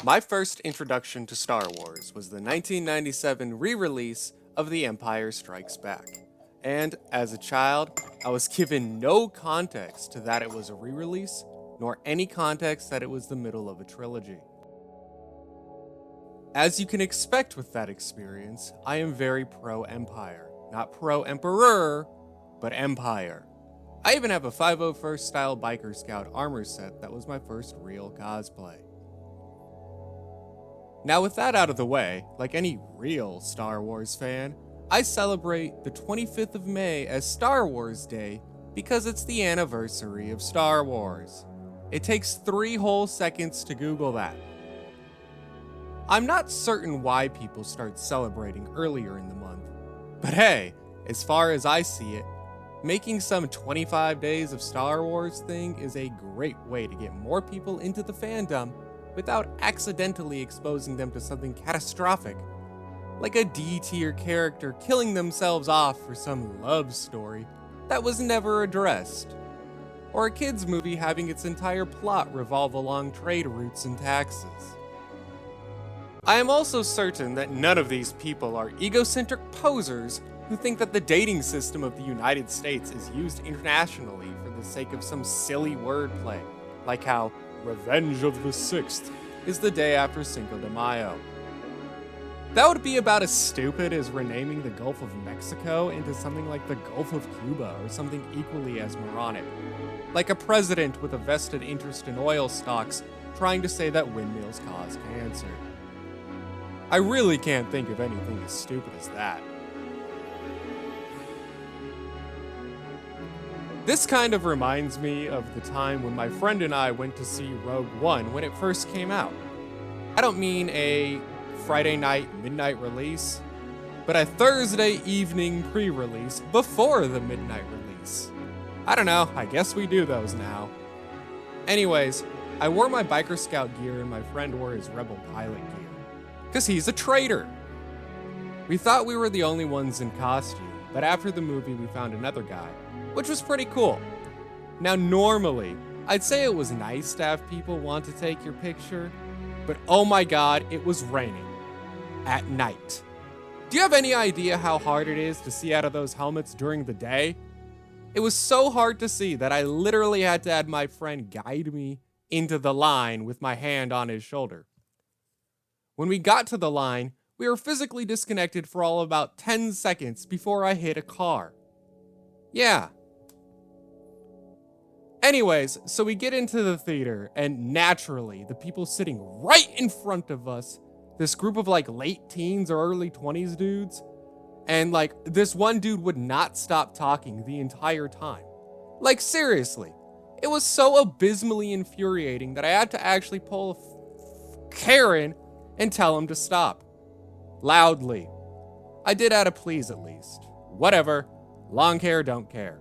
My first introduction to Star Wars was the 1997 re-release of The Empire Strikes Back. And as a child, I was given no context to that it was a re-release, nor any context that it was the middle of a trilogy. As you can expect with that experience, I am very pro-Empire. Not pro-Emperor, but Empire. I even have a 501st style biker scout armor set that was my first real cosplay. Now with that out of the way, like any real Star Wars fan, I celebrate the 25th of May as Star Wars Day because it's the anniversary of Star Wars. It takes 3 whole seconds to Google that. I'm not certain why people start celebrating earlier in the month, but hey, as far as I see it, making some 25 days of Star Wars thing is a great way to get more people into the fandom without accidentally exposing them to something catastrophic, like a D-tier character killing themselves off for some love story that was never addressed, or a kid's movie having its entire plot revolve along trade routes and taxes. I am also certain that none of these people are egocentric posers who think that the dating system of the United States is used internationally for the sake of some silly wordplay, like how Revenge of the 6th is the day after Cinco de Mayo. That would be about as stupid as renaming the Gulf of Mexico into something like the Gulf of Cuba or something equally as moronic. Like a president with a vested interest in oil stocks trying to say that windmills cause cancer. I really can't think of anything as stupid as that. This kind of reminds me of the time when my friend and I went to see Rogue One when it first came out. I don't mean a Friday night, midnight release, but a Thursday evening pre-release before the midnight release. I don't know, I guess we do those now. Anyways, I wore my biker scout gear and my friend wore his rebel pilot gear. 'Cause he's a traitor! We thought we were the only ones in costume, but after the movie we found another guy, which was pretty cool. Now normally, I'd say it was nice to have people want to take your picture, but oh my god, it was raining. At night. Do you have any idea how hard it is to see out of those helmets during the day? It was so hard to see that I literally had to have my friend guide me into the line with my hand on his shoulder. When we got to the line, we were physically disconnected for all about 10 seconds before I hit a car. Yeah. Anyways, so we get into the theater, and naturally, the people sitting right in front of us, this group of like late teens or early 20s dudes, and like this one dude would not stop talking the entire time. Like seriously, it was so abysmally infuriating that I had to actually pull a Karen and tell him to stop. Loudly. I did out of please at least. Whatever. Long hair, don't care.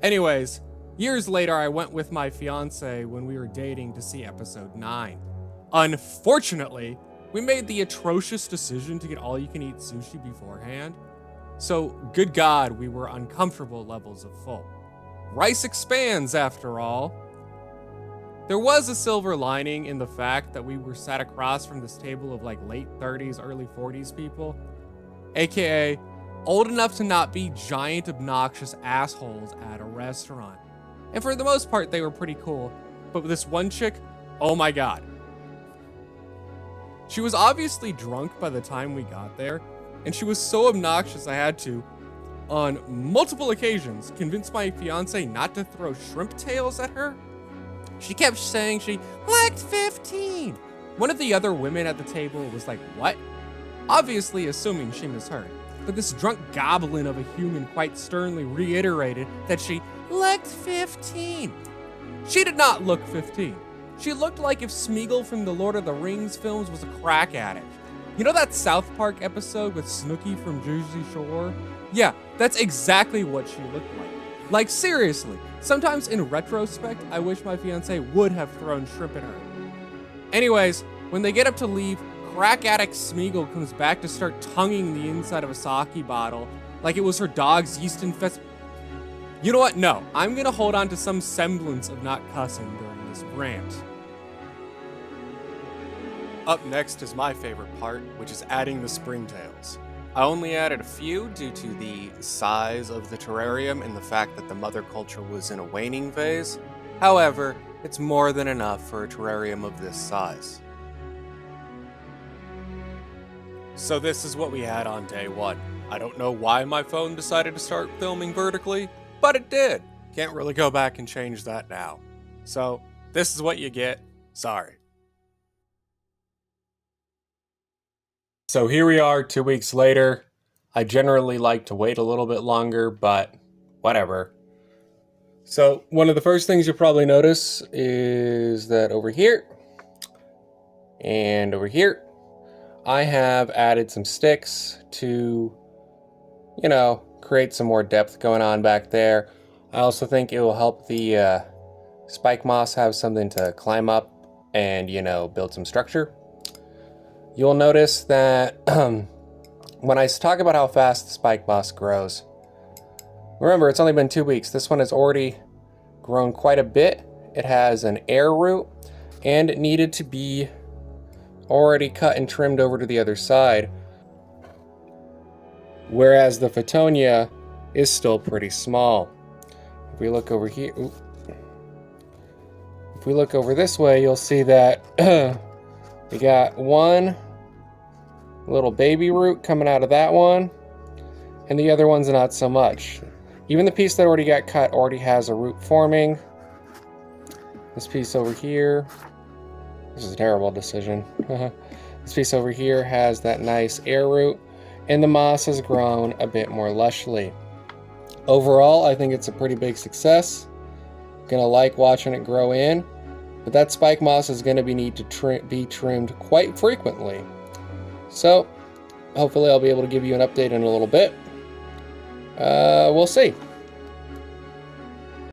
Anyways, years later I went with my fiance when we were dating to see episode 9. Unfortunately, we made the atrocious decision to get all-you-can-eat sushi beforehand. So, good God, we were uncomfortable levels of full. Rice expands, after all. There was a silver lining in the fact that we were sat across from this table of like late 30s, early 40s people, aka old enough to not be giant, obnoxious assholes at a restaurant. And for the most part, they were pretty cool. But with this one chick, oh my god. She was obviously drunk by the time we got there, and she was so obnoxious I had to, on multiple occasions, convince my fiance not to throw shrimp tails at her. She kept saying she lacked 15. One of the other women at the table was like, what? Obviously assuming she misheard. But this drunk goblin of a human quite sternly reiterated that she lacked 15. She did not look 15. She looked like if Smeagol from the Lord of the Rings films was a crack addict. You know that South Park episode with Snooki from Jersey Shore? Yeah, that's exactly what she looked like. Like seriously, sometimes in retrospect, I wish my fiance would have thrown shrimp at her. Anyways, when they get up to leave, crack addict Smeagol comes back to start tonguing the inside of a sake bottle like it was her dog's yeast infest. You know what? No, I'm gonna hold on to some semblance of not cussing during this rant. Up next is my favorite part, which is adding the springtails. I only added a few due to the size of the terrarium and the fact that the mother culture was in a waning phase. However, it's more than enough for a terrarium of this size. So this is what we had on day 1. I don't know why my phone decided to start filming vertically, but it did. Can't really go back and change that now. So this is what you get. Sorry. So here we are 2 weeks later. I generally like to wait a little bit longer, but whatever. So one of the first things you'll probably notice is that over here and over here, I have added some sticks to, create some more depth going on back there. I also think it will help the spike moss have something to climb up and, build some structure. You'll notice that when I talk about how fast the spike moss grows, remember, it's only been 2 weeks. This one has already grown quite a bit. It has an air root, and it needed to be already cut and trimmed over to the other side. Whereas the Photonia is still pretty small. If we look over here, if we look over this way, you'll see that we got one little baby root coming out of that one, and the other one's not so much. Even the piece that already got cut already has a root forming. This piece over here, this is a terrible decision. This piece over here has that nice air root, and the moss has grown a bit more lushly. Overall, I think it's a pretty big success. Gonna like watching it grow in, but that spike moss is gonna need to be trimmed quite frequently. So, hopefully I'll be able to give you an update in a little bit. We'll see.